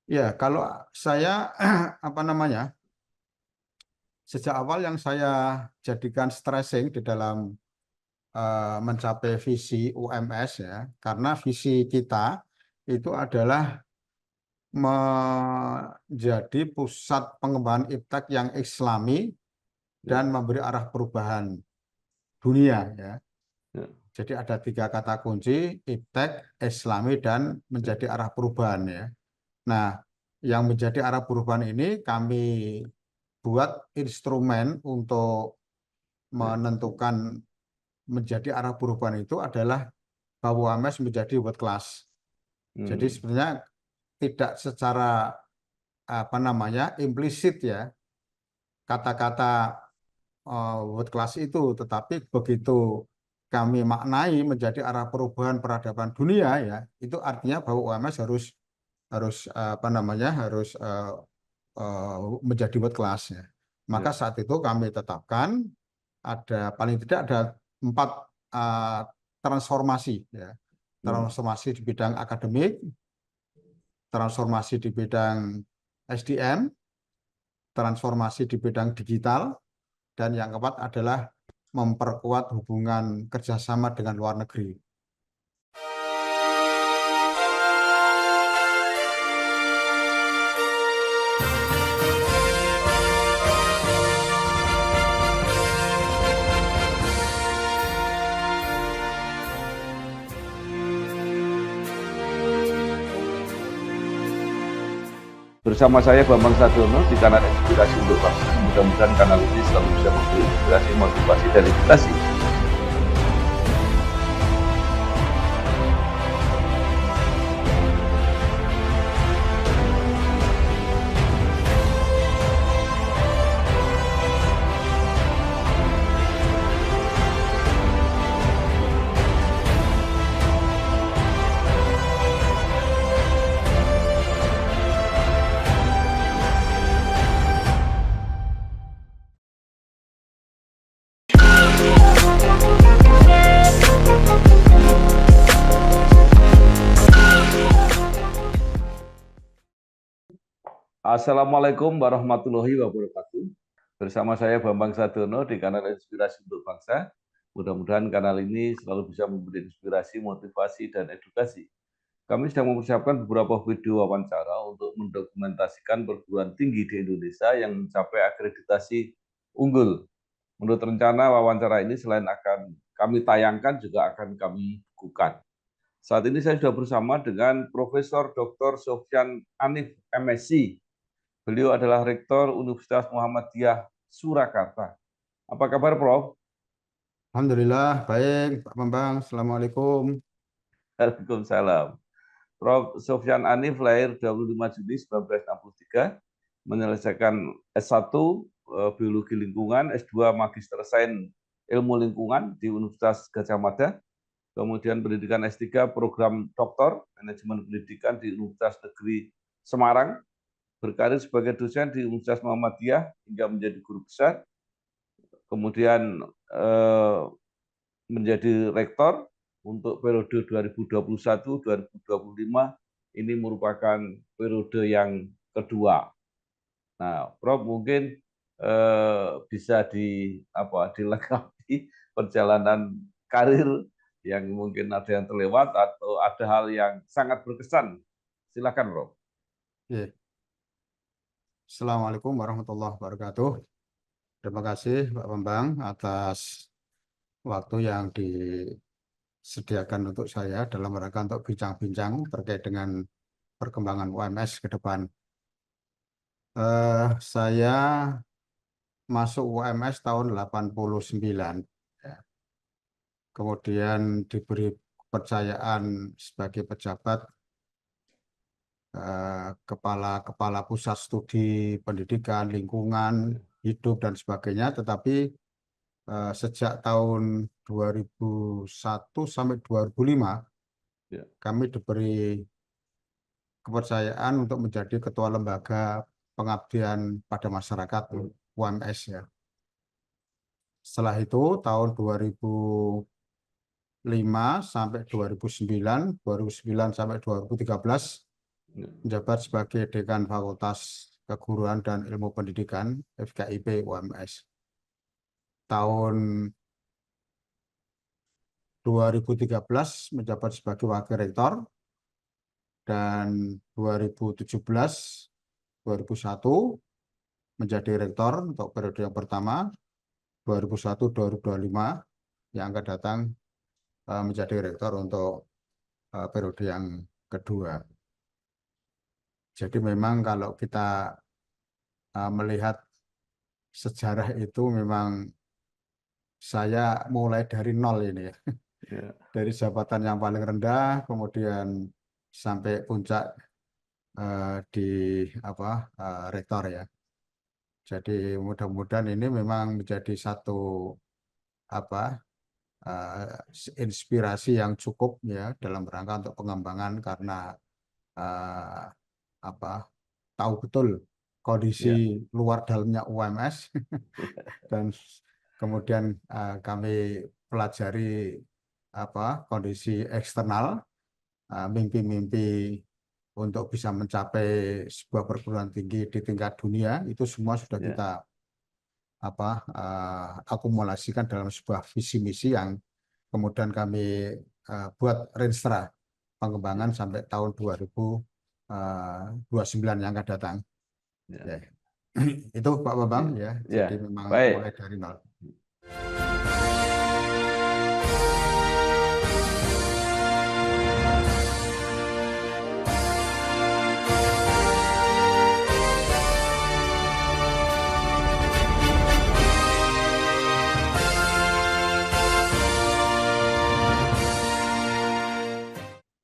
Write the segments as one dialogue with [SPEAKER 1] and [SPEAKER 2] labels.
[SPEAKER 1] Ya, kalau saya apa namanya, sejak awal yang saya jadikan stressing di dalam mencapai visi UMS ya, karena visi kita itu adalah menjadi pusat pengembangan iptek yang Islami
[SPEAKER 2] Ya,
[SPEAKER 1] dan memberi arah perubahan dunia ya.
[SPEAKER 2] ya,
[SPEAKER 1] Jadi ada tiga kata kunci, iptek, Islami, dan
[SPEAKER 2] ya,
[SPEAKER 1] menjadi arah perubahan ya. Nah, yang menjadi arah perubahan ini kami buat instrumen untuk
[SPEAKER 2] ya.
[SPEAKER 1] menentukan menjadi arah perubahan itu adalah bahwa UMS menjadi world class. Jadi
[SPEAKER 2] Hmm,
[SPEAKER 1] sebenarnya tidak secara apa namanya implisit ya kata-kata world class itu, tetapi begitu kami maknai menjadi arah perubahan peradaban dunia ya, itu artinya bahwa UMS harus harus apa namanya harus eh, menjadi world class ya. Maka
[SPEAKER 2] ya,
[SPEAKER 1] saat itu kami tetapkan ada paling tidak ada 4 eh, transformasi ya.
[SPEAKER 2] hmm.
[SPEAKER 1] Transformasi di bidang akademik, transformasi di bidang SDM, transformasi di bidang digital, dan yang keempat adalah memperkuat hubungan kerjasama dengan luar negeri.
[SPEAKER 2] Bersama saya Bambang Sadiono di kanal Inspirasi untuk Bangsa. Mudah-mudahan kanal ini selalu bisa memberi inspirasi, motivasi, dan edukasi. Assalamualaikum warahmatullahi wabarakatuh. Bersama saya Bambang Sadiono di kanal Inspirasi untuk Bangsa. Mudah-mudahan kanal ini selalu bisa memberi inspirasi, motivasi, dan edukasi. Kami sedang mempersiapkan beberapa video wawancara untuk mendokumentasikan perguruan tinggi di Indonesia yang mencapai akreditasi unggul. Menurut rencana wawancara ini selain akan kami tayangkan juga akan kami bukukan. Saat ini saya sudah bersama dengan Profesor Dr. Sofyan Anif MSc. Beliau adalah Rektor Universitas Muhammadiyah Surakarta. Apa kabar, Prof?
[SPEAKER 1] Alhamdulillah, baik, Pak Bambang. Assalamualaikum.
[SPEAKER 2] Waalaikumsalam. Prof. Sofyan Anif lahir 25 Juni 1963, menyelesaikan S1 Biologi Lingkungan, S2 Magister Sains Ilmu Lingkungan di Universitas Gadjah Mada, kemudian pendidikan S3 Program Doktor Manajemen Pendidikan di Universitas Negeri Semarang, berkarir sebagai dosen di Universitas Muhammadiyah hingga menjadi guru besar, kemudian menjadi rektor untuk periode 2021-2025. Ini merupakan periode yang kedua. Nah, Prof mungkin bisa dilengkapi perjalanan karir yang mungkin ada yang terlewat atau ada hal yang sangat berkesan. Silakan, Prof.
[SPEAKER 1] Ya. Assalamualaikum warahmatullahi wabarakatuh. Terima kasih Pak Bambang atas waktu yang disediakan untuk saya dalam rangka untuk bincang-bincang terkait dengan perkembangan UMS ke depan. Saya masuk UMS tahun 89. Ya. Kemudian diberi kepercayaan sebagai pejabat kepala pusat studi pendidikan, lingkungan, hidup dan sebagainya. Tetapi sejak tahun 2001 sampai 2005
[SPEAKER 2] Ya.
[SPEAKER 1] kami diberi kepercayaan untuk menjadi ketua lembaga pengabdian pada masyarakat UMS ya. Setelah itu tahun 2005 sampai 2009, 2009 sampai 2013
[SPEAKER 2] Ya.
[SPEAKER 1] menjabat sebagai Dekan Fakultas Keguruan dan Ilmu Pendidikan FKIP UMS. Tahun 2013 menjabat sebagai Wakil Rektor dan 2017 2001 menjadi rektor untuk periode yang pertama, 2001-2025 yang akan datang menjadi rektor untuk periode yang kedua. Jadi memang kalau kita melihat sejarah itu memang saya mulai dari nol ini ya.
[SPEAKER 2] Ya.
[SPEAKER 1] Dari jabatan yang paling rendah kemudian sampai puncak di rektor ya. Jadi mudah-mudahan ini memang menjadi satu apa inspirasi yang cukup ya dalam rangka untuk pengembangan karena eh, apa tahu betul kondisi
[SPEAKER 2] Ya.
[SPEAKER 1] luar dalamnya UMS dan kemudian kami pelajari kondisi eksternal, mimpi-mimpi untuk bisa mencapai sebuah perguruan tinggi di tingkat dunia itu semua sudah
[SPEAKER 2] Ya.
[SPEAKER 1] kita akumulasikan dalam sebuah visi misi yang kemudian kami buat renstra pengembangan
[SPEAKER 2] Ya.
[SPEAKER 1] sampai tahun 2029 yang akan datang.
[SPEAKER 2] Ya.
[SPEAKER 1] Ya. Itu Pak Bambang
[SPEAKER 2] Ya.
[SPEAKER 1] ya.
[SPEAKER 2] Ya.
[SPEAKER 1] Jadi memang mulai
[SPEAKER 2] Baik.
[SPEAKER 1] dari nol.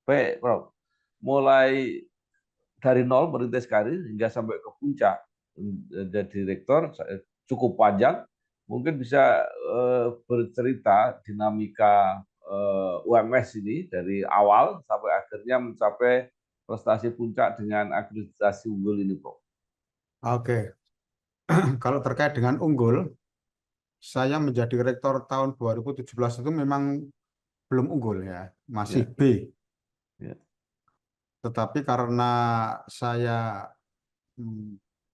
[SPEAKER 2] Baik, Prof. Mulai dari nol merintis karir hingga sampai ke puncak jadi direktur cukup panjang. Mungkin bisa bercerita dinamika UMS ini dari awal sampai akhirnya mencapai prestasi puncak dengan akreditasi unggul ini, Prof.
[SPEAKER 1] Oke, kalau terkait dengan unggul, saya menjadi rektor tahun 2017 itu memang belum unggul ya, masih
[SPEAKER 2] Ya.
[SPEAKER 1] B.
[SPEAKER 2] Ya.
[SPEAKER 1] Tetapi karena saya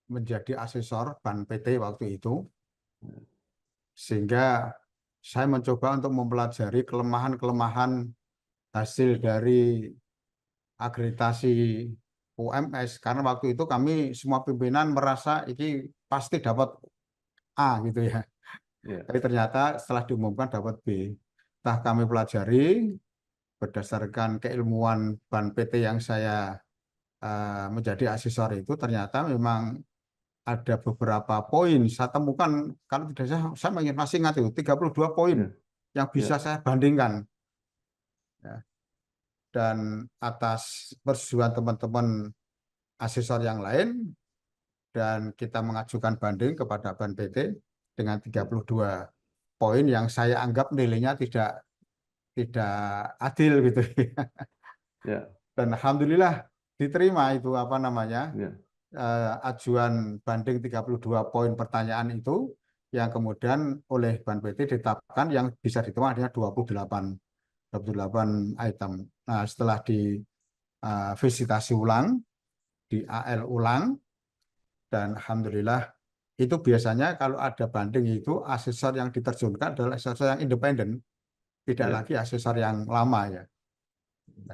[SPEAKER 1] menjadi asesor BAN PT waktu itu, sehingga saya mencoba untuk mempelajari kelemahan-kelemahan hasil dari akreditasi UMS. Karena waktu itu kami semua pimpinan merasa ini pasti dapat A gitu ya.
[SPEAKER 2] Ya.
[SPEAKER 1] Tapi ternyata setelah diumumkan dapat B. Setelah kami pelajari berdasarkan keilmuan BAN PT yang saya menjadi asesor itu, ternyata memang ada beberapa poin saya temukan, kalau tidak saya masih ingat itu 32 poin
[SPEAKER 2] Ya.
[SPEAKER 1] yang bisa
[SPEAKER 2] Ya.
[SPEAKER 1] saya bandingkan ya. Dan atas persetujuan teman-teman asesor yang lain dan kita mengajukan banding kepada BAN PT dengan 32 poin yang saya anggap nilainya tidak adil gitu.
[SPEAKER 2] Ya.
[SPEAKER 1] Dan alhamdulillah diterima itu
[SPEAKER 2] Ya.
[SPEAKER 1] ajuan banding 32 poin pertanyaan itu yang kemudian oleh BAN PT ditetapkan yang bisa diterima hanya 28 item. Nah, setelah di visitasi ulang, di AL ulang, dan alhamdulillah itu biasanya kalau ada banding itu asesor yang diterjunkan adalah asesor yang independen, tidak
[SPEAKER 2] Ya.
[SPEAKER 1] lagi asesor yang lama ya.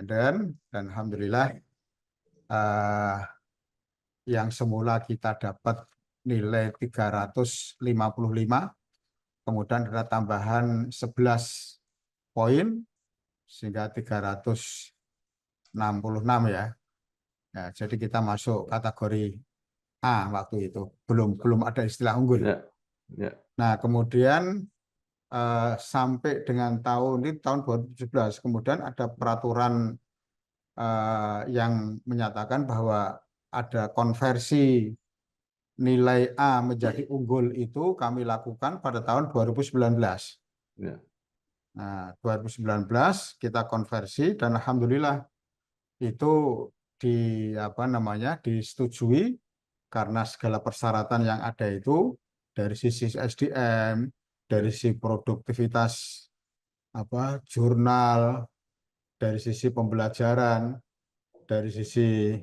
[SPEAKER 1] Dan alhamdulillah eh, yang semula kita dapat nilai 355, kemudian ada tambahan 11 poin sehingga 366 ya. Ya, jadi kita masuk kategori A waktu itu. Belum ada istilah unggul.
[SPEAKER 2] Ya. Ya.
[SPEAKER 1] Nah, kemudian sampai dengan tahun 2017, kemudian ada peraturan yang menyatakan bahwa ada konversi nilai A menjadi unggul itu kami lakukan pada tahun 2019.
[SPEAKER 2] Ya.
[SPEAKER 1] Nah, 2019 kita konversi dan alhamdulillah itu di disetujui karena segala persyaratan yang ada itu dari sisi SDM, dari
[SPEAKER 2] Ya.
[SPEAKER 1] sisi produktivitas jurnal, dari sisi pembelajaran, dari sisi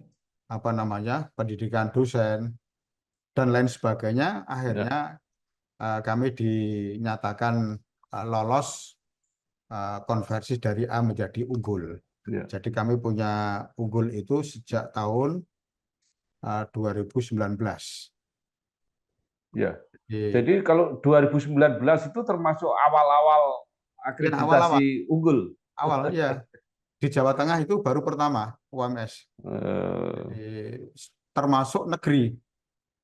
[SPEAKER 1] apa namanya pendidikan dosen dan lain sebagainya.
[SPEAKER 2] Ya,
[SPEAKER 1] Akhirnya kami dinyatakan lolos konversi dari A menjadi unggul.
[SPEAKER 2] ya,
[SPEAKER 1] Jadi kami punya unggul itu sejak tahun 2019.
[SPEAKER 2] ya.
[SPEAKER 1] Di,
[SPEAKER 2] Jadi kalau 2019 itu termasuk awal-awal
[SPEAKER 1] ya awal-awal,
[SPEAKER 2] akreditasi unggul.
[SPEAKER 1] awal ya di Jawa Tengah itu baru pertama UMS.
[SPEAKER 2] Eh,
[SPEAKER 1] Jadi termasuk negeri.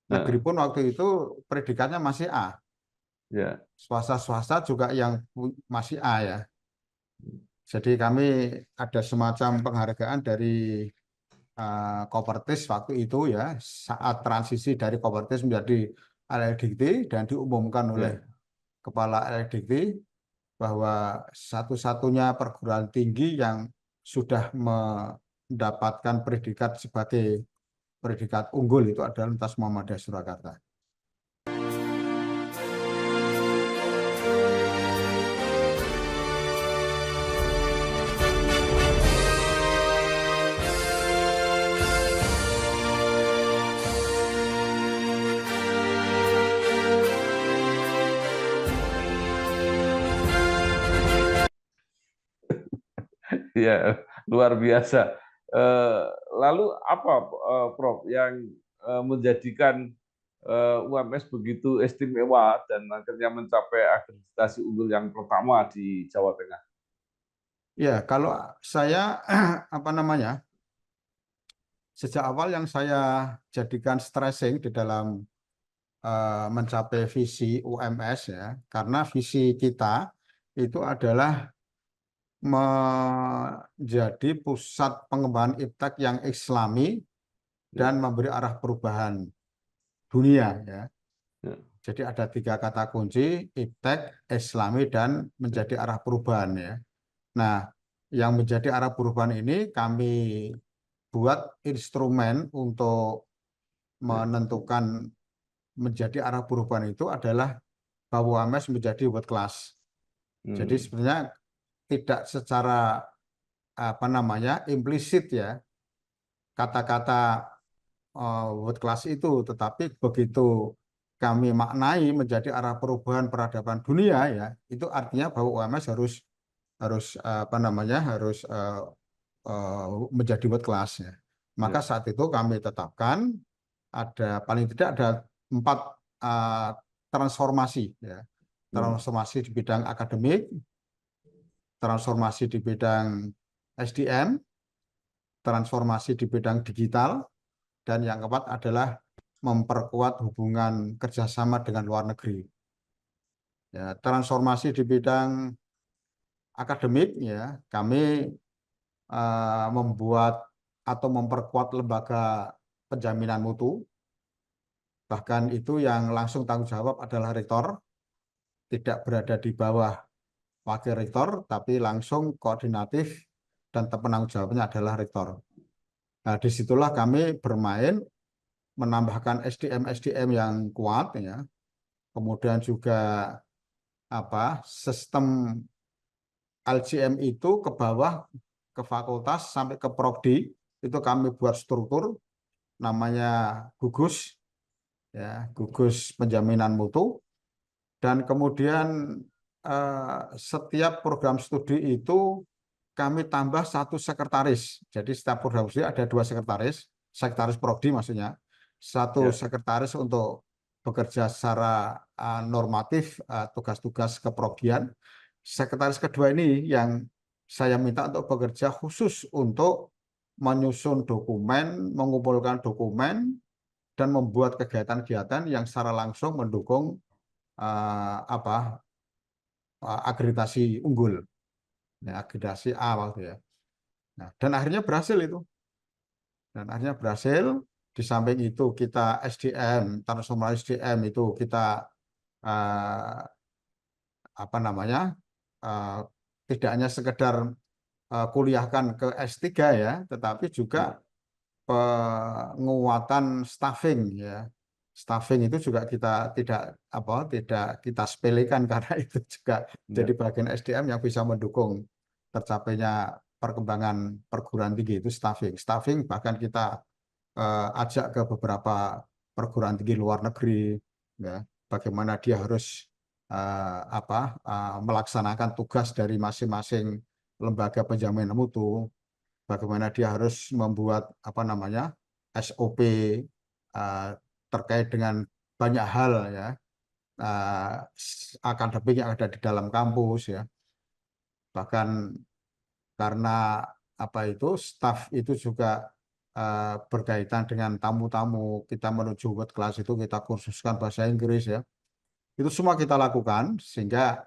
[SPEAKER 1] Negeri
[SPEAKER 2] nah,
[SPEAKER 1] pun waktu itu predikatnya masih A.
[SPEAKER 2] ya,
[SPEAKER 1] Swasta-swasta juga yang masih A ya. Jadi kami ada semacam penghargaan dari Kopertis waktu itu ya, saat transisi dari Kopertis menjadi LLDT dan diumumkan oleh
[SPEAKER 2] ya.
[SPEAKER 1] Kepala LLDT bahwa satu-satunya perguruan tinggi yang sudah mendapatkan predikat sebagai predikat unggul itu adalah Universitas Muhammadiyah Surakarta.
[SPEAKER 2] Ya, luar biasa. Eh, Lalu apa, Prof, yang menjadikan UMS begitu istimewa dan akhirnya mencapai akreditasi unggul yang pertama di Jawa Tengah?
[SPEAKER 1] Ya, kalau saya apa namanya, sejak awal yang saya jadikan stressing di dalam mencapai visi UMS ya, karena visi kita itu adalah menjadi pusat pengembangan iptek yang Islami
[SPEAKER 2] Ya,
[SPEAKER 1] dan memberi arah perubahan dunia ya.
[SPEAKER 2] ya,
[SPEAKER 1] Jadi ada tiga kata kunci, iptek, Islami, dan
[SPEAKER 2] ya,
[SPEAKER 1] menjadi arah perubahan ya. Nah, yang menjadi arah perubahan ini kami buat instrumen untuk
[SPEAKER 2] ya.
[SPEAKER 1] menentukan menjadi arah perubahan itu adalah bahwa UMS menjadi world class. Jadi
[SPEAKER 2] Hmm,
[SPEAKER 1] sebenarnya tidak secara apa namanya implisit ya kata-kata world class itu, tetapi begitu kami maknai menjadi arah perubahan peradaban dunia ya, itu artinya bahwa UMS harus harus apa namanya harus eh, menjadi world class ya. Maka
[SPEAKER 2] ya,
[SPEAKER 1] saat itu kami tetapkan ada paling tidak ada 4 eh, transformasi ya.
[SPEAKER 2] hmm,
[SPEAKER 1] Transformasi di bidang akademik, transformasi di bidang SDM, transformasi di bidang digital, dan yang keempat adalah memperkuat hubungan kerjasama dengan luar negeri. Ya, transformasi di bidang akademik ya, kami membuat atau memperkuat lembaga penjaminan mutu, bahkan itu yang langsung tanggung jawab adalah rektor, tidak berada di bawah wakil rektor, tapi langsung koordinatif dan penanggung jawabnya adalah rektor. Nah, disitulah kami bermain menambahkan SDM-SDM yang kuat ya, kemudian juga apa sistem LCM itu ke bawah ke fakultas sampai ke prodi itu kami buat struktur namanya gugus ya gugus penjaminan mutu dan kemudian setiap program studi itu kami tambah satu sekretaris. Jadi setiap program studi ada dua sekretaris, sekretaris prodi maksudnya, satu
[SPEAKER 2] ya,
[SPEAKER 1] sekretaris untuk bekerja secara normatif tugas-tugas keprodian. Sekretaris kedua ini yang saya minta untuk bekerja khusus untuk menyusun dokumen, mengumpulkan dokumen, dan membuat kegiatan-kegiatan yang secara langsung mendukung apa akreditasi unggul, ya, akreditasi A waktu ya. Nah, dan akhirnya berhasil itu. Dan akhirnya berhasil. Di samping itu kita SDM, transformasi SDM itu kita eh, apa namanya eh, tidak hanya sekedar kuliahkan ke S3 ya, tetapi juga
[SPEAKER 2] ya,
[SPEAKER 1] penguatan staffing ya. Staffing itu juga kita tidak kita sepelekan karena itu juga jadi
[SPEAKER 2] ya.
[SPEAKER 1] bagian SDM yang bisa mendukung tercapainya perkembangan perguruan tinggi itu staffing. Staffing bahkan kita ajak ke beberapa perguruan tinggi luar negeri, ya, bagaimana dia harus melaksanakan tugas dari masing-masing lembaga penjamin mutu, bagaimana dia harus membuat SOP uh, terkait dengan banyak hal, ya, uh, akademik yang ada di dalam kampus, ya. Bahkan karena staf itu juga berkaitan dengan tamu-tamu, kita menuju world class itu kita kursuskan bahasa Inggris, ya. Itu semua kita lakukan sehingga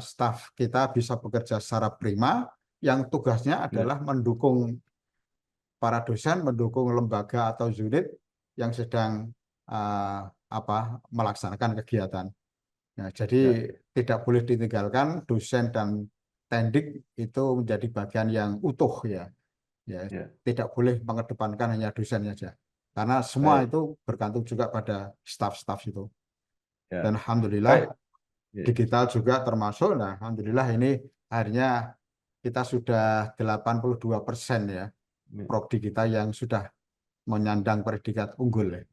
[SPEAKER 1] staf kita bisa bekerja secara prima, yang tugasnya adalah mendukung para dosen, mendukung lembaga atau unit yang sedang uh, melaksanakan kegiatan. Nah, jadi
[SPEAKER 2] Ya,
[SPEAKER 1] tidak boleh ditinggalkan, dosen dan tendik itu menjadi bagian yang utuh, ya. Ya,
[SPEAKER 2] ya,
[SPEAKER 1] tidak boleh mengedepankan hanya dosennya saja. Karena semua
[SPEAKER 2] baik.
[SPEAKER 1] itu bergantung juga pada staf-staf itu.
[SPEAKER 2] Ya,
[SPEAKER 1] Dan alhamdulillah
[SPEAKER 2] baik. Ya,
[SPEAKER 1] digital juga termasuk. Nah, alhamdulillah ini akhirnya kita sudah 82% ya
[SPEAKER 2] ya.
[SPEAKER 1] prodi kita yang sudah menyandang predikat unggul, ya.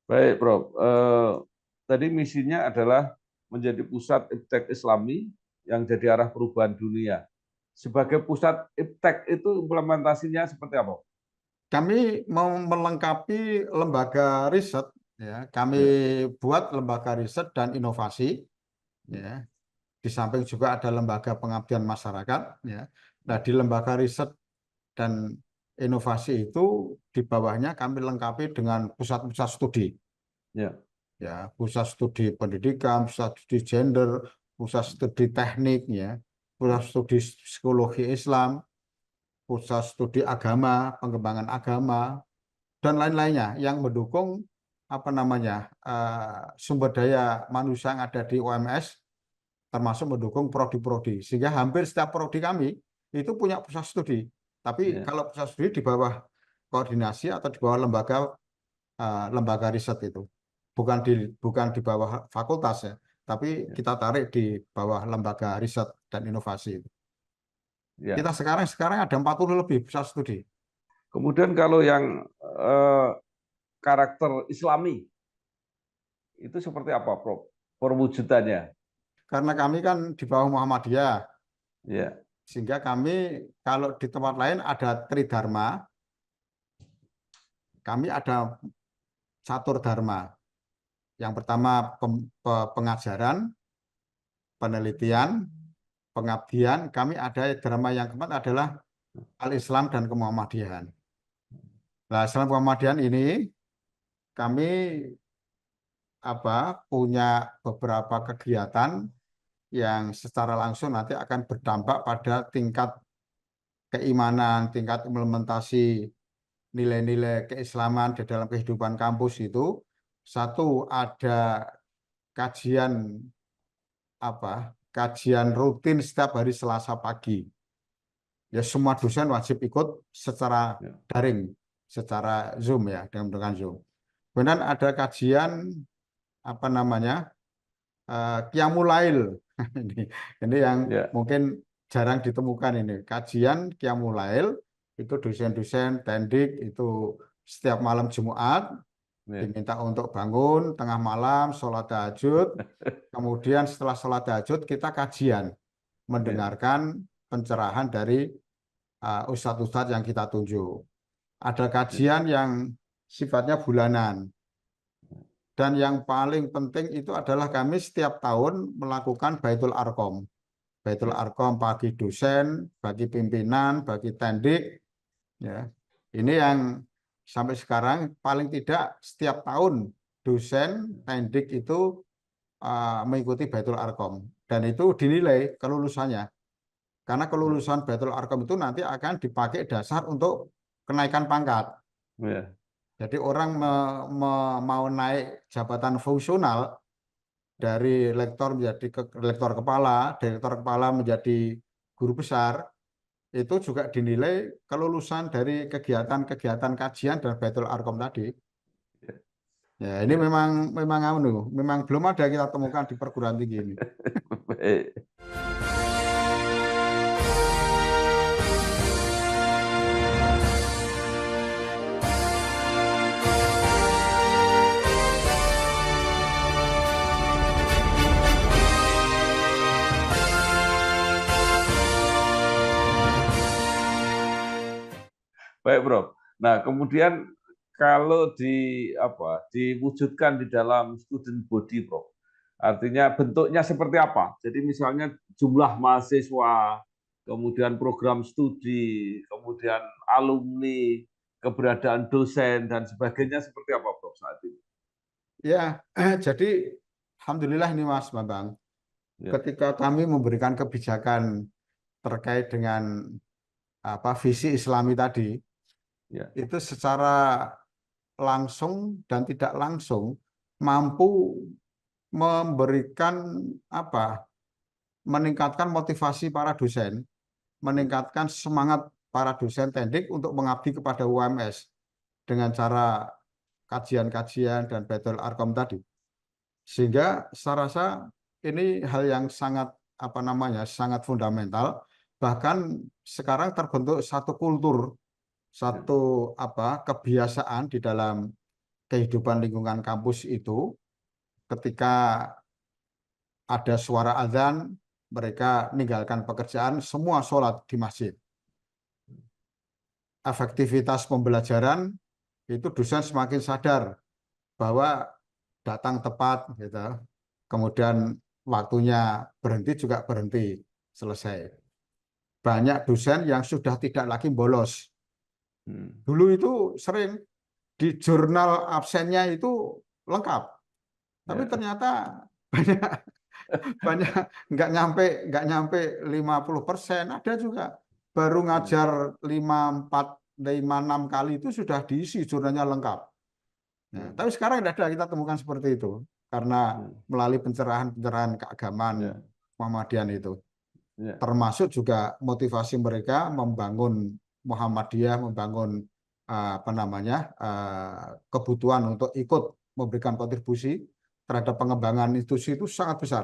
[SPEAKER 2] Baik, Prof. Tadi misinya adalah menjadi pusat iptek Islami yang jadi arah perubahan dunia. Sebagai pusat iptek itu implementasinya seperti apa?
[SPEAKER 1] Kami mau melengkapi lembaga riset, ya. Kami
[SPEAKER 2] Ya,
[SPEAKER 1] buat lembaga riset dan inovasi, ya. Di samping juga ada lembaga pengabdian masyarakat, ya. Nah, di lembaga riset dan inovasi itu di bawahnya kami lengkapi dengan pusat-pusat studi,
[SPEAKER 2] ya,
[SPEAKER 1] ya, pusat studi pendidikan, pusat studi gender, pusat studi teknik, ya, pusat studi psikologi Islam, pusat studi agama, pengembangan agama, dan lain-lainnya yang mendukung sumber daya manusia yang ada di UMS, termasuk mendukung prodi-prodi, sehingga hampir setiap prodi kami itu punya pusat studi. Tapi
[SPEAKER 2] ya,
[SPEAKER 1] kalau pusat studi di bawah koordinasi atau di bawah lembaga riset itu, bukan di bawah fakultas, ya, tapi
[SPEAKER 2] ya,
[SPEAKER 1] kita tarik di bawah lembaga riset dan inovasi itu.
[SPEAKER 2] ya.
[SPEAKER 1] Kita sekarang ada 40 lebih pusat studi.
[SPEAKER 2] Kemudian kalau yang karakter Islami itu seperti apa, Prof? Perwujudannya?
[SPEAKER 1] Karena kami kan di bawah Muhammadiyah,
[SPEAKER 2] Ya,
[SPEAKER 1] sehingga kami kalau di tempat lain ada Tridharma, kami ada Catur Dharma. Yang pertama pengajaran, penelitian, pengabdian. Kami ada drama yang keempat adalah Al-Islam dan Kemuhammadiyahan. Nah, Islam Muhammadiyahan ini kami punya beberapa kegiatan yang secara langsung nanti akan berdampak pada tingkat keimanan, tingkat implementasi nilai-nilai keislaman di dalam kehidupan kampus itu. Satu, ada kajian kajian rutin setiap hari Selasa pagi. Ya, semua dosen wajib ikut secara
[SPEAKER 2] ya,
[SPEAKER 1] daring, secara Zoom, ya, dengan Zoom. Kemudian ada kajian apa namanya Qiyamul Lail. ini, ini yang
[SPEAKER 2] ya,
[SPEAKER 1] mungkin jarang ditemukan ini. Kajian Qiyamul Lail itu dosen-dosen tendik itu setiap malam Jumat
[SPEAKER 2] ya,
[SPEAKER 1] diminta untuk bangun tengah malam, sholat tahajud. Kemudian setelah sholat tahajud kita kajian,
[SPEAKER 2] ya,
[SPEAKER 1] mendengarkan pencerahan dari ustadz-ustadz yang kita tunjuk. Ada
[SPEAKER 2] ya,
[SPEAKER 1] kajian yang sifatnya bulanan. Dan yang paling penting itu adalah kami setiap tahun melakukan Baitul Arqam. Baitul
[SPEAKER 2] ya,
[SPEAKER 1] Arqam bagi dosen, bagi pimpinan, bagi tendik, ya. Ini yang sampai sekarang paling tidak setiap tahun dosen, tendik itu mengikuti Baitul Arqam, dan itu dinilai kelulusannya, karena kelulusan Baitul Arqam itu nanti akan dipakai dasar untuk kenaikan pangkat.
[SPEAKER 2] ya,
[SPEAKER 1] Jadi orang mau naik jabatan fungsional dari lektor menjadi lektor kepala, direktur kepala menjadi guru besar itu juga dinilai kelulusan dari kegiatan-kegiatan kajian dan Baitul Arqam tadi. Ya, ini
[SPEAKER 2] Ya.
[SPEAKER 1] memang belum ada kita temukan di perguruan tinggi ini.
[SPEAKER 2] Baik. Baik, Prof. Nah, kemudian kalau diwujudkan di dalam student body, Prof. Artinya bentuknya seperti apa? Jadi misalnya jumlah mahasiswa, kemudian program studi, kemudian alumni, keberadaan dosen dan sebagainya seperti apa, Prof, saat ini?
[SPEAKER 1] Ya, jadi alhamdulillah ini Mas Bambang,
[SPEAKER 2] Ya,
[SPEAKER 1] ketika kami memberikan kebijakan terkait dengan visi Islami tadi,
[SPEAKER 2] ya,
[SPEAKER 1] itu secara langsung dan tidak langsung mampu memberikan meningkatkan motivasi para dosen, meningkatkan semangat para dosen teknik untuk mengabdi kepada UMS dengan cara kajian-kajian dan Baitul Arqam tadi. Sehingga saya rasa ini hal yang sangat fundamental. Bahkan sekarang terbentuk satu kultur,
[SPEAKER 2] ya,
[SPEAKER 1] satu kebiasaan di dalam kehidupan lingkungan kampus itu. Ketika ada suara azan, mereka meninggalkan pekerjaan, semua sholat di masjid. Efektivitas pembelajaran itu dosen semakin sadar bahwa datang tepat, gitu. Kemudian waktunya berhenti juga berhenti, selesai. Banyak dosen yang sudah tidak lagi bolos.
[SPEAKER 2] hmm,
[SPEAKER 1] Dulu itu sering di jurnal absennya itu lengkap, tapi
[SPEAKER 2] ya,
[SPEAKER 1] ternyata banyak banyak nggak nyampe 50%. Ada juga baru
[SPEAKER 2] hmm,
[SPEAKER 1] ngajar 5, 4, 5, 6 kali itu sudah diisi jurnalnya lengkap. Nah,
[SPEAKER 2] hmm,
[SPEAKER 1] tapi sekarang tidak ada kita temukan seperti itu karena
[SPEAKER 2] hmm,
[SPEAKER 1] melalui pencerahan-pencerahan keagamaan
[SPEAKER 2] ya,
[SPEAKER 1] Muhammadiyah itu,
[SPEAKER 2] ya,
[SPEAKER 1] termasuk juga motivasi mereka membangun Muhammadiyah, membangun kebutuhan untuk ikut memberikan kontribusi terhadap pengembangan institusi itu sangat besar.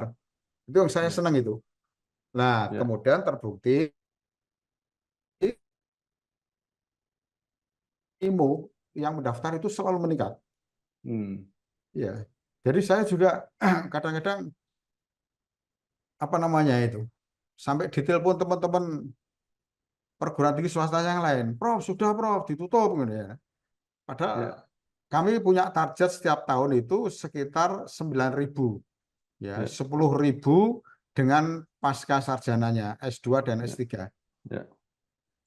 [SPEAKER 1] Itu yang saya
[SPEAKER 2] ya,
[SPEAKER 1] senang itu. Nah,
[SPEAKER 2] ya,
[SPEAKER 1] kemudian terbukti IMO yang mendaftar itu selalu meningkat.
[SPEAKER 2] hmm,
[SPEAKER 1] Ya, jadi saya juga kadang-kadang sampai ditelepon teman-teman perguruan tinggi swasta yang lain, Prof, sudah Prof, ditutup gitu ya.
[SPEAKER 2] ya,
[SPEAKER 1] Padahal kami punya target setiap tahun itu sekitar 9.000, ya,
[SPEAKER 2] ya,
[SPEAKER 1] 10.000 dengan pasca sarjananya S2 dan
[SPEAKER 2] ya,
[SPEAKER 1] S3.
[SPEAKER 2] ya,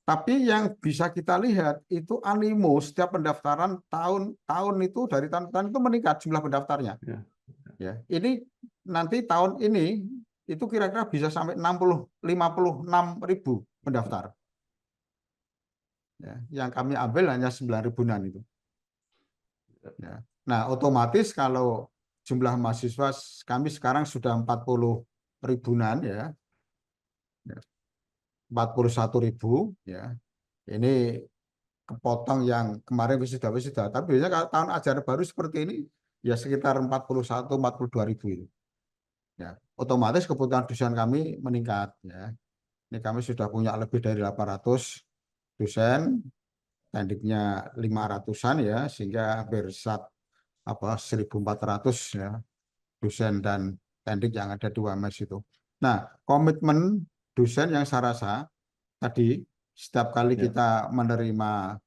[SPEAKER 1] Tapi yang bisa kita lihat itu animo setiap pendaftaran tahun-tahun itu dari tahun-tahun itu meningkat jumlah pendaftarnya.
[SPEAKER 2] ya,
[SPEAKER 1] Ya, ini nanti tahun ini itu kira-kira bisa sampai 56.000 pendaftar. Ya, yang kami ambil hanya 9 ribuan itu. Ya. Nah, otomatis kalau jumlah mahasiswa kami sekarang sudah 40 ribuan, ya, 41.000, ya. Ini kepotong yang kemarin wisuda. Tapi biasanya kalau tahun ajaran baru seperti ini ya sekitar 41, 42 ribu itu. Ya, otomatis kebutuhan dosen kami meningkat, ya. Ini kami sudah punya lebih dari 800 dosen, tandiknya 500-an, ya, sehingga hampir 1.400, ya, dosen dan tendik yang ada di UMS itu. Nah, komitmen dosen yang saya rasa tadi setiap kali
[SPEAKER 2] ya,
[SPEAKER 1] kita menerima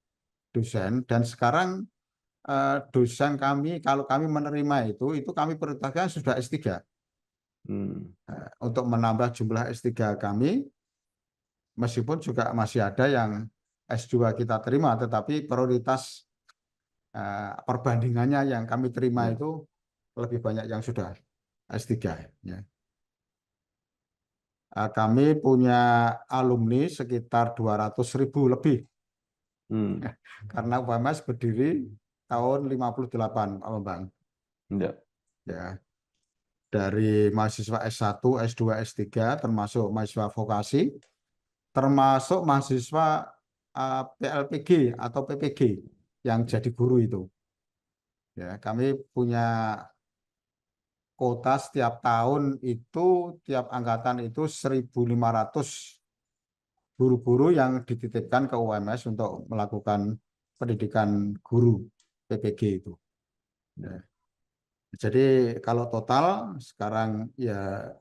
[SPEAKER 1] dosen, dan sekarang dosen kami kalau kami menerima itu kami prioritaskan sudah S3.
[SPEAKER 2] hmm,
[SPEAKER 1] Untuk menambah jumlah S3 kami, meskipun juga masih ada yang S2 kita terima, tetapi prioritas perbandingannya yang kami terima
[SPEAKER 2] ya,
[SPEAKER 1] itu lebih banyak yang sudah S3. Ya. Kami punya alumni sekitar 200.000 lebih,
[SPEAKER 2] hmm,
[SPEAKER 1] karena UMS berdiri tahun 58, Pak Bambang.
[SPEAKER 2] ya,
[SPEAKER 1] Ya, dari mahasiswa S1, S2, S3, termasuk mahasiswa vokasi, termasuk mahasiswa PLPG atau PPG yang jadi guru itu. Ya, kami punya kota setiap tahun itu, tiap angkatan itu 1.500 guru-guru yang dititipkan ke UMS untuk melakukan pendidikan guru PPG itu. Ya. Jadi kalau total sekarang ya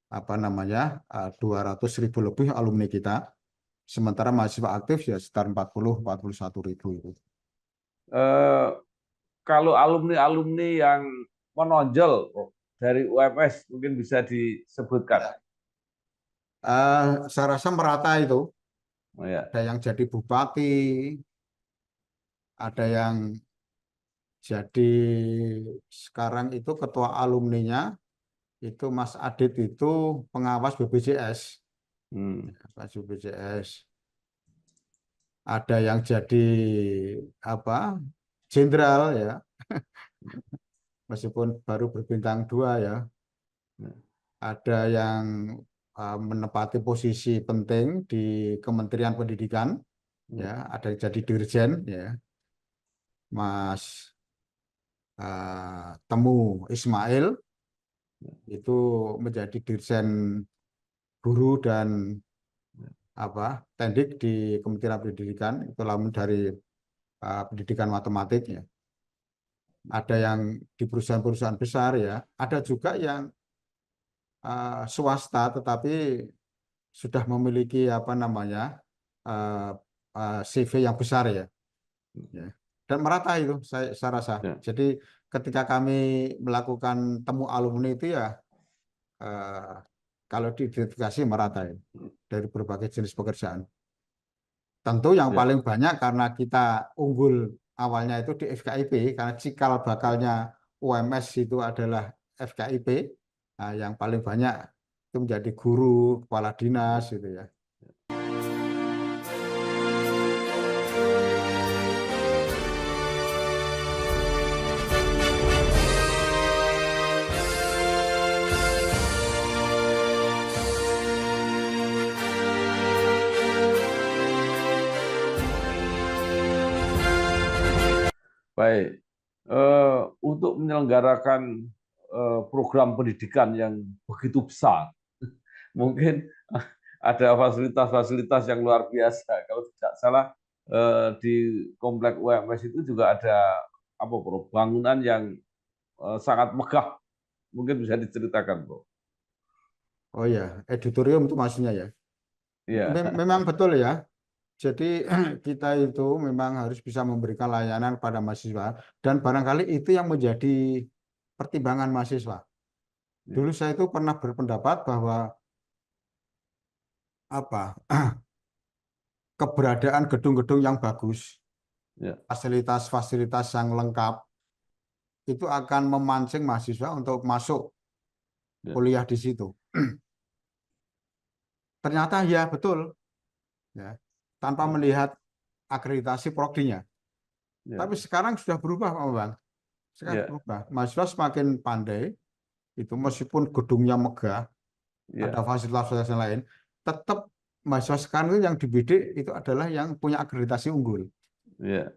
[SPEAKER 1] apa namanya 200.000 lebih alumni kita, sementara mahasiswa aktif ya sekitar 41.000 itu.
[SPEAKER 2] Eh, Kalau alumni-alumni yang menonjol dari UMS mungkin bisa disebutkan.
[SPEAKER 1] Saya rasa merata itu,
[SPEAKER 2] Oh, ya.
[SPEAKER 1] ada yang jadi bupati, ada yang jadi sekarang itu ketua alumninya itu Mas Adit itu pengawas BPJS, pengawas BPJS. Ada yang jadi apa jenderal ya, meskipun baru berbintang 2 ya. Ada yang menempati posisi penting di Kementerian Pendidikan, ya. Ada yang jadi dirjen, ya. Mas Temu Ismail itu menjadi dirjen guru dan tendik di Kementerian Pendidikan, itu lamun dari pendidikan matematik, ya. Ada yang di perusahaan-perusahaan besar, ya. Ada juga yang swasta tetapi sudah memiliki CV yang besar, ya. Ya. Dan merata itu saya rasa.
[SPEAKER 2] Ya.
[SPEAKER 1] Jadi ketika kami melakukan temu alumni itu ya kalau diidentifikasi merata ya, dari berbagai jenis pekerjaan. Tentu yang
[SPEAKER 2] Ya.
[SPEAKER 1] paling banyak karena kita unggul awalnya itu di FKIP, karena cikal bakalnya UMS itu adalah FKIP. Nah, yang paling banyak itu menjadi guru, kepala dinas gitu ya.
[SPEAKER 2] Baik, untuk menyelenggarakan program pendidikan yang begitu besar, mungkin ada fasilitas-fasilitas yang luar biasa. Kalau tidak salah di komplek UMS itu juga ada bangunan yang sangat megah. Mungkin bisa diceritakan, Bro.
[SPEAKER 1] Oh ya, editorium itu maksudnya ya.
[SPEAKER 2] Iya,
[SPEAKER 1] Memang betul ya. Jadi kita itu memang harus bisa memberikan layanan pada mahasiswa dan barangkali itu yang menjadi pertimbangan mahasiswa. Dulu saya itu pernah berpendapat bahwa apa keberadaan gedung-gedung yang bagus,
[SPEAKER 2] ya,
[SPEAKER 1] fasilitas-fasilitas yang lengkap itu akan memancing mahasiswa untuk masuk
[SPEAKER 2] ya,
[SPEAKER 1] kuliah di situ. Ternyata ya betul, ya, tanpa
[SPEAKER 2] ya,
[SPEAKER 1] melihat akreditasi prodinya.
[SPEAKER 2] ya,
[SPEAKER 1] Tapi sekarang sudah berubah, Pak Bang. Sekarang
[SPEAKER 2] ya,
[SPEAKER 1] berubah. Mahasiswa semakin pandai, itu meskipun gedungnya megah, ada
[SPEAKER 2] ya,
[SPEAKER 1] fasilitas-fasilitas yang lain, tetap mahasiswa sekarang itu yang dibidik itu adalah yang punya akreditasi unggul.
[SPEAKER 2] ya,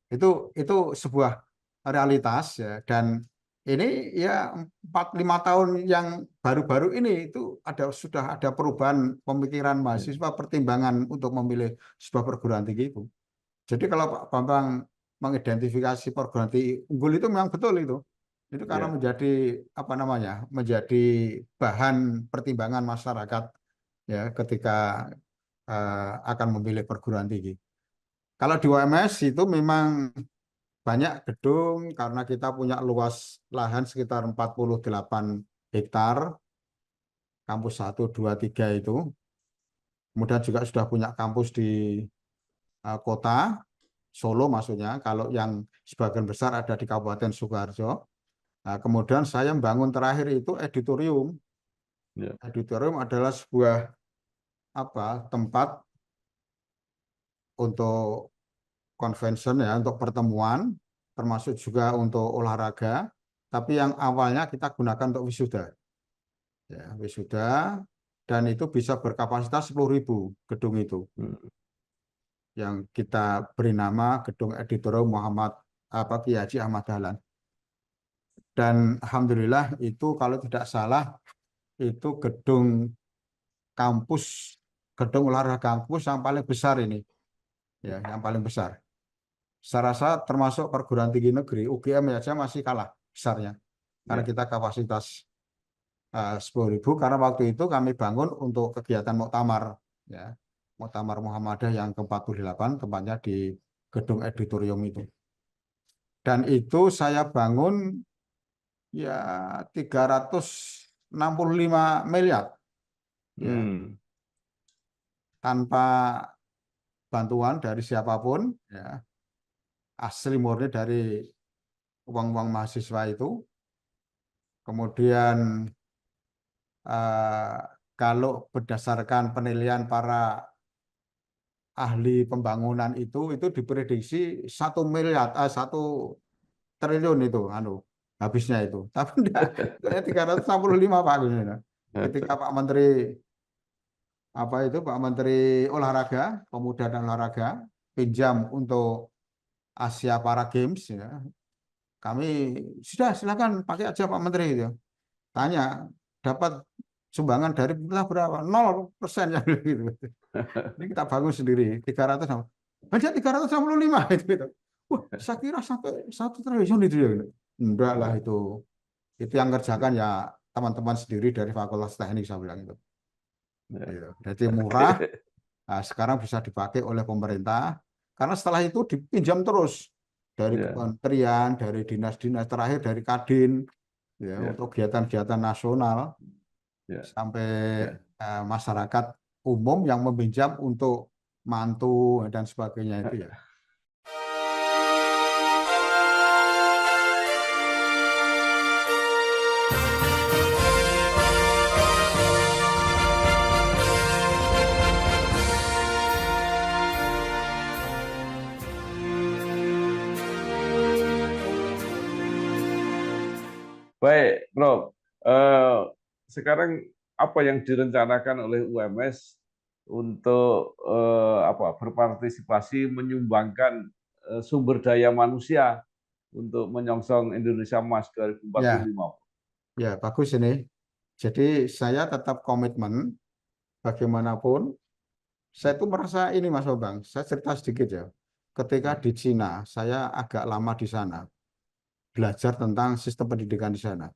[SPEAKER 1] Itu sebuah realitas ya, dan ini ya 4-5 tahun yang baru-baru ini itu sudah ada perubahan pemikiran
[SPEAKER 2] ya,
[SPEAKER 1] mahasiswa, pertimbangan untuk memilih sebuah perguruan tinggi itu. Jadi kalau Pak Bambang mengidentifikasi perguruan tinggi unggul itu memang betul itu. Itu karena
[SPEAKER 2] ya,
[SPEAKER 1] menjadi bahan pertimbangan masyarakat ya ketika akan memilih perguruan tinggi. Kalau di UMS itu memang banyak gedung karena kita punya luas lahan sekitar 48 hektar, kampus 1, 2, 3 itu. Kemudian juga sudah punya kampus di kota Solo maksudnya, kalau yang sebagian besar ada di Kabupaten Sukoharjo. Nah, kemudian saya membangun terakhir itu editorium.
[SPEAKER 2] ya,
[SPEAKER 1] Editorium adalah sebuah tempat untuk convention ya, untuk pertemuan, termasuk juga untuk olahraga, tapi yang awalnya kita gunakan untuk wisuda. Ya, wisuda. dan itu bisa berkapasitas 10.000 gedung itu, yang kita beri nama Gedung Editorial Muhammad Kiai Haji Ahmad Dahlan. Dan alhamdulillah itu kalau tidak salah itu kampus, gedung olahraga kampus yang paling besar ini, ya, yang paling besar. Saya rasa termasuk perguruan tinggi negeri, UGM aja masih kalah besarnya, karena
[SPEAKER 2] Ya.
[SPEAKER 1] kita kapasitas 10.000, karena waktu itu kami bangun untuk kegiatan muktamar, ya, muktamar Muhammadiyah yang ke-48, tempatnya di gedung editorium itu. Dan itu saya bangun ya 365 miliar, ya,
[SPEAKER 2] Hmm.
[SPEAKER 1] tanpa bantuan dari siapapun, ya, asli murni dari uang-uang mahasiswa itu. Kemudian eh, kalau berdasarkan penilaian para ahli pembangunan itu diprediksi 1 triliun itu habisnya itu. Tapi enggak, 365 Pak. Ketika Pak Menteri Pak Menteri Olahraga, Pemuda dan Olahraga pinjam untuk Asia Para Games, ya, kami sudah silakan pakai aja Pak Menteri itu. Tanya dapat sumbangan dari pemerintah berapa? 0% yang gitu. Ini kita bangun sendiri 300 sama. Banyak 365 itu, gitu. Wah, saya kira sampai 1 triliun itu ya, gitu. Enggak lah itu. Itu yang kerjakan ya teman-teman sendiri dari Fakultas Teknik, saya bilang itu. Gitu. Jadi murah. Nah, sekarang bisa dipakai oleh pemerintah, karena setelah itu dipinjam terus dari
[SPEAKER 2] Ya.
[SPEAKER 1] kementerian, dari dinas-dinas, terakhir dari Kadin, ya,
[SPEAKER 2] Ya.
[SPEAKER 1] untuk kegiatan-kegiatan nasional,
[SPEAKER 2] Ya.
[SPEAKER 1] sampai
[SPEAKER 2] Ya.
[SPEAKER 1] masyarakat umum yang meminjam untuk mantu dan sebagainya itu, ya.
[SPEAKER 2] Baik, Bro. Sekarang apa yang direncanakan oleh UMS untuk berpartisipasi menyumbangkan sumber daya manusia untuk menyongsong Indonesia Emas
[SPEAKER 1] Ya,
[SPEAKER 2] 2045?
[SPEAKER 1] ya, bagus ini. Jadi saya tetap komitmen bagaimanapun. Saya tuh merasa ini, Mas Bambang, saya cerita sedikit ya. Ketika di Cina, saya agak lama di sana, belajar tentang sistem pendidikan di sana.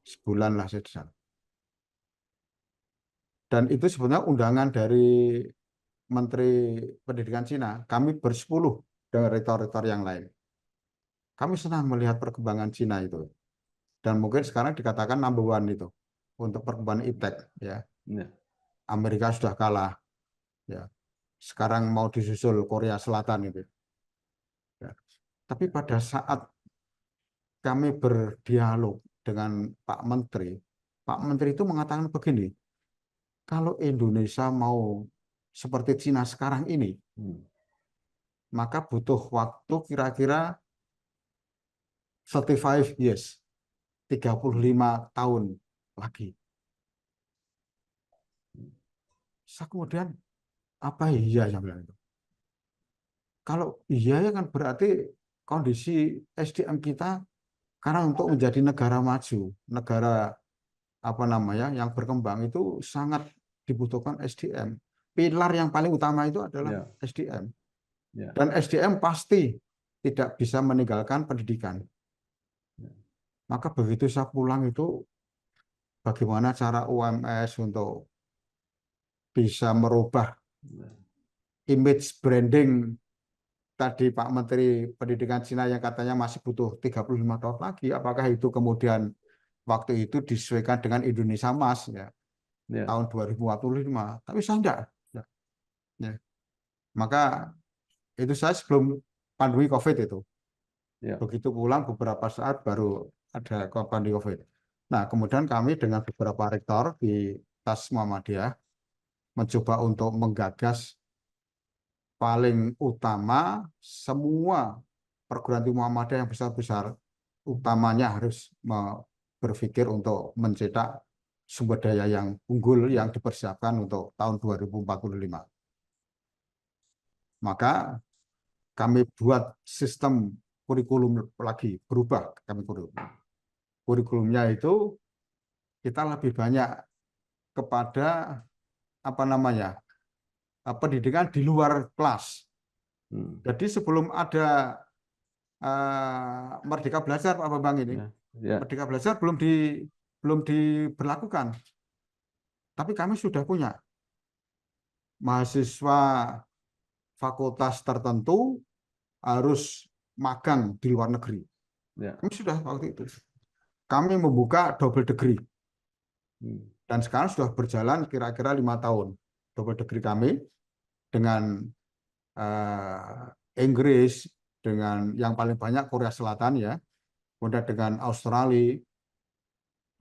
[SPEAKER 1] Sebulan lah saya di sana. Dan itu sebenarnya undangan dari Menteri Pendidikan Cina. Kami bersepuluh dengan rektor-rektor yang lain. Kami senang melihat perkembangan Cina itu. Dan mungkin sekarang dikatakan number one itu untuk perkembangan iptek, ya.
[SPEAKER 2] Ya.
[SPEAKER 1] Amerika sudah kalah, ya. Sekarang mau disusul Korea Selatan itu. Ya. Tapi pada saat kami berdialog dengan Pak Menteri itu mengatakan begini, kalau Indonesia mau seperti Cina sekarang ini, maka butuh waktu kira-kira 35 years, 35 tahun lagi. Saya kemudian, apa iya saya bilang itu. Kalau iya ya kan berarti kondisi SDM kita, karena untuk menjadi negara maju, negara yang berkembang itu sangat dibutuhkan SDM. Pilar yang paling utama itu adalah
[SPEAKER 2] Ya.
[SPEAKER 1] SDM.
[SPEAKER 2] Ya.
[SPEAKER 1] Dan SDM pasti tidak bisa meninggalkan pendidikan. Maka begitu saya pulang itu, bagaimana cara UMS untuk bisa merubah image branding tadi Pak Menteri Pendidikan Cina yang katanya masih butuh 35 tahun lagi. Apakah itu kemudian waktu itu disesuaikan dengan Indonesia Emas, ya,
[SPEAKER 2] Ya.
[SPEAKER 1] tahun 2045? Tapi saya enggak. Ya. Ya. Maka itu saya sebelum pandemi COVID itu.
[SPEAKER 2] Ya.
[SPEAKER 1] Begitu pulang beberapa saat baru ada pandemi COVID. Nah, kemudian kami dengan beberapa rektor di Tas Muhammadiyah mencoba untuk menggagas paling utama semua perguruan tinggi Muhammadiyah yang besar-besar utamanya harus berpikir untuk mencetak sumber daya yang unggul yang dipersiapkan untuk tahun 2045. Maka kami buat sistem kurikulum lagi, berubah kami kurikulum. Kurikulumnya itu kita lebih banyak kepada apa namanya pendidikan di luar kelas. Jadi sebelum ada Merdeka Belajar Pak Bambang ini, Merdeka Belajar belum diberlakukan, tapi kami sudah punya mahasiswa fakultas tertentu harus magang di luar negeri. Kami sudah waktu itu. Kami membuka double degree. Dan sekarang sudah berjalan kira-kira 5 tahun. Double degree kami dengan Inggris, dengan yang paling banyak Korea Selatan ya, kemudian dengan Australia.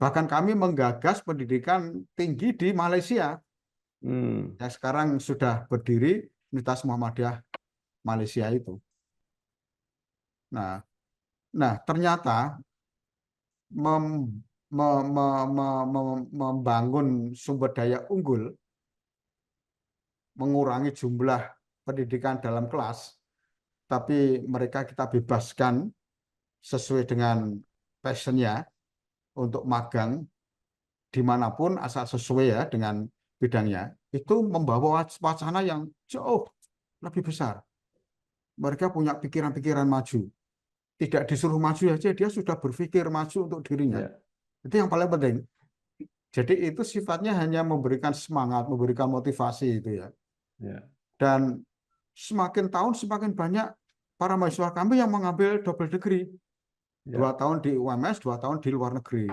[SPEAKER 1] Bahkan kami menggagas pendidikan tinggi di Malaysia. Yang sekarang sudah berdiri Universitas Muhammadiyah Malaysia itu. Nah, ternyata membangun sumber daya unggul, mengurangi jumlah pendidikan dalam kelas, tapi mereka kita bebaskan sesuai dengan passionnya untuk magang dimanapun asal sesuai ya dengan bidangnya, itu membawa wacana yang jauh lebih besar. Mereka punya pikiran-pikiran maju. Tidak disuruh maju aja, dia sudah berpikir maju untuk dirinya. Itu yang paling penting. Jadi itu sifatnya hanya memberikan semangat, memberikan motivasi itu ya. Dan semakin tahun semakin banyak para mahasiswa kami yang mengambil double degree. 2 tahun di UMS, 2 tahun di luar negeri.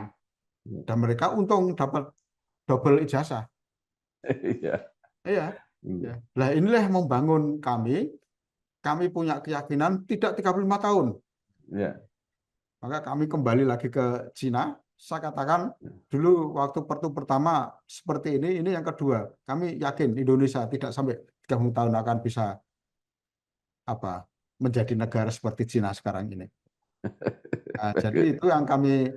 [SPEAKER 1] Dan mereka untung dapat double ijazah. Iya. Nah, inilah yang membangun kami. Kami punya keyakinan tidak 35 tahun. Maka kami kembali lagi ke Cina. Saya katakan dulu waktu pertama seperti ini yang kedua. Kami yakin Indonesia tidak sampai 30 tahun akan bisa menjadi negara seperti Cina sekarang ini. Nah, jadi itu yang kami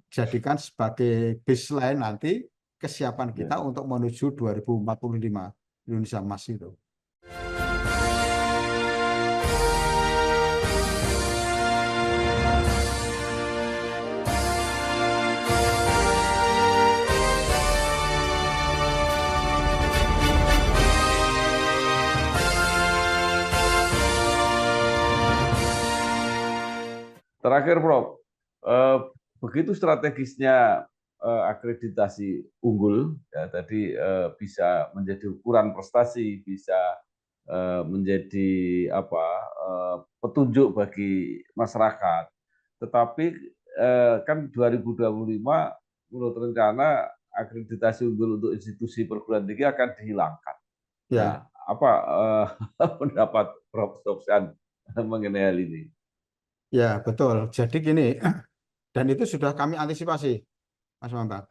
[SPEAKER 1] jadikan sebagai baseline nanti kesiapan kita untuk menuju 2045 Indonesia Emas itu.
[SPEAKER 2] Terakhir, Prof, begitu strategisnya akreditasi unggul, ya, tadi bisa menjadi ukuran prestasi, bisa menjadi petunjuk bagi masyarakat. Tetapi kan 2025 menurut rencana akreditasi unggul untuk institusi perguruan tinggi akan dihilangkan.
[SPEAKER 1] Ya.
[SPEAKER 2] Nah, apa pendapat Prof. Sofyan mengenai hal ini?
[SPEAKER 1] Ya, betul. Jadi gini, dan itu sudah kami antisipasi, Mas Bambang.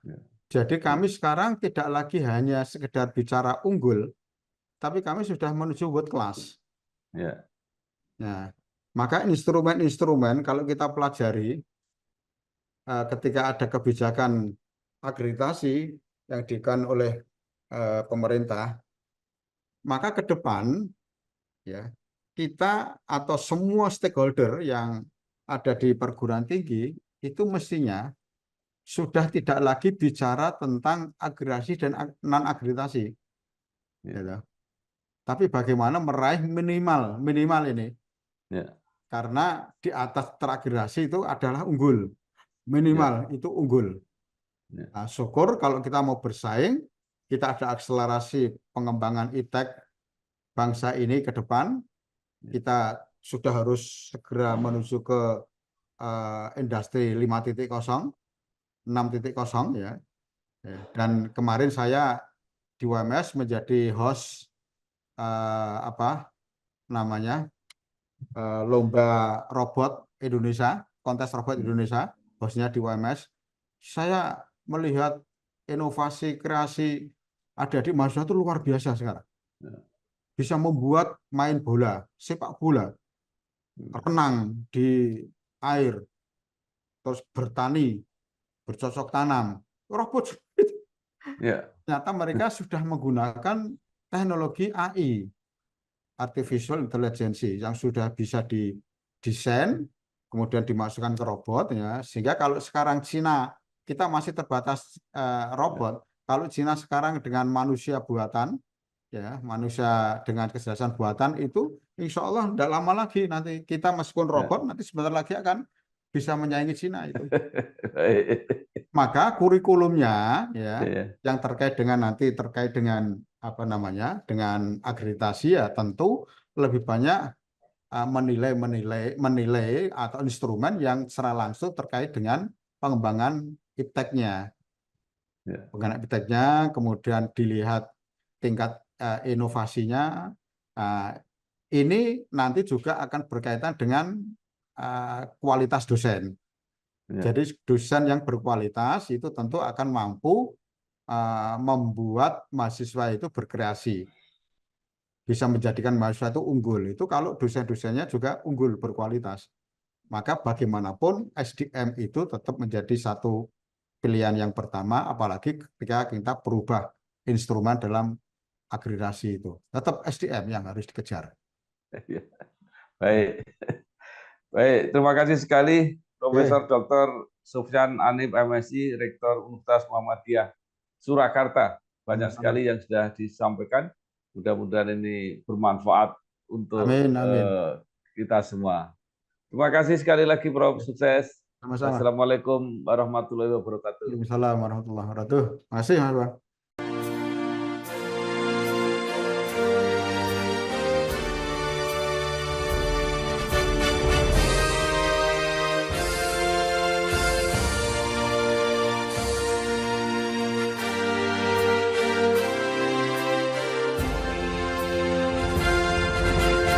[SPEAKER 1] Jadi kami sekarang tidak lagi hanya sekedar bicara unggul, tapi kami sudah menuju world class. Nah, maka instrumen-instrumen kalau kita pelajari ketika ada kebijakan akreditasi yang diberikan oleh pemerintah, maka ke depan ya kita atau semua stakeholder yang ada di perguruan tinggi itu mestinya sudah tidak lagi bicara tentang agregasi dan non-agreditasi. Gitu. Tapi bagaimana meraih minimal ini. Karena di atas teragregasi itu adalah unggul. Minimal itu unggul. Nah, syukur kalau kita mau bersaing, kita ada akselerasi pengembangan iptek bangsa ini ke depan. Kita sudah harus segera menuju ke industri 5.0, 6.0 ya. Dan kemarin saya di UMS menjadi host lomba robot Indonesia, kontes robot Indonesia, hostnya di UMS. Saya melihat inovasi kreasi adik-adik mahasiswa itu luar biasa sekarang. Bisa membuat main bola, sepak bola, renang di air, terus bertani, bercocok tanam, robot.
[SPEAKER 2] Ya.
[SPEAKER 1] Ternyata mereka sudah menggunakan teknologi AI, artificial intelligence, yang sudah bisa didesain, kemudian dimasukkan ke robot, ya. Sehingga kalau sekarang Cina kita masih terbatas robot, kalau Cina sekarang dengan manusia buatan, ya, manusia dengan kecerdasan buatan itu, insya Allah tidak lama lagi nanti kita meskipun robot, nanti sebentar lagi akan bisa menyaingi Cina itu. Maka kurikulumnya, ya, yang terkait dengan apa namanya, dengan akreditasi, ya tentu lebih banyak menilai atau instrumen yang secara langsung terkait dengan pengembangan ipteknya. Pengembangan ipteknya, kemudian dilihat tingkat inovasinya. Ini nanti juga akan berkaitan dengan kualitas dosen. Jadi dosen yang berkualitas itu tentu akan mampu membuat mahasiswa itu berkreasi, bisa menjadikan mahasiswa itu unggul. Itu kalau dosen-dosennya juga unggul, berkualitas. Maka bagaimanapun SDM itu tetap menjadi satu pilihan yang pertama, apalagi ketika kita berubah instrumen dalam akreditasi itu. Tetap SDM yang harus dikejar.
[SPEAKER 2] Baik. Baik, terima kasih sekali Profesor Dr. Sufyan Anip, MSI, Rektor Universitas Muhammadiyah Surakarta. Banyak sekali yang sudah disampaikan. Mudah-mudahan ini bermanfaat untuk kita semua. Terima kasih sekali lagi, Prof. Sukses.
[SPEAKER 1] Sama-sama.
[SPEAKER 2] Assalamualaikum warahmatullahi wabarakatuh.
[SPEAKER 1] Waalaikumsalam warahmatullahi wabarakatuh. Terima kasih, Mas Bang.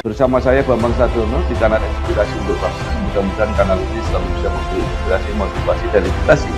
[SPEAKER 2] Bersama saya Bambang Sadiono di kanal Inspirasi untuk Bangsa. Mudah-mudahan kanal ini selalu bisa memberi inspirasi, motivasi, dan edukasi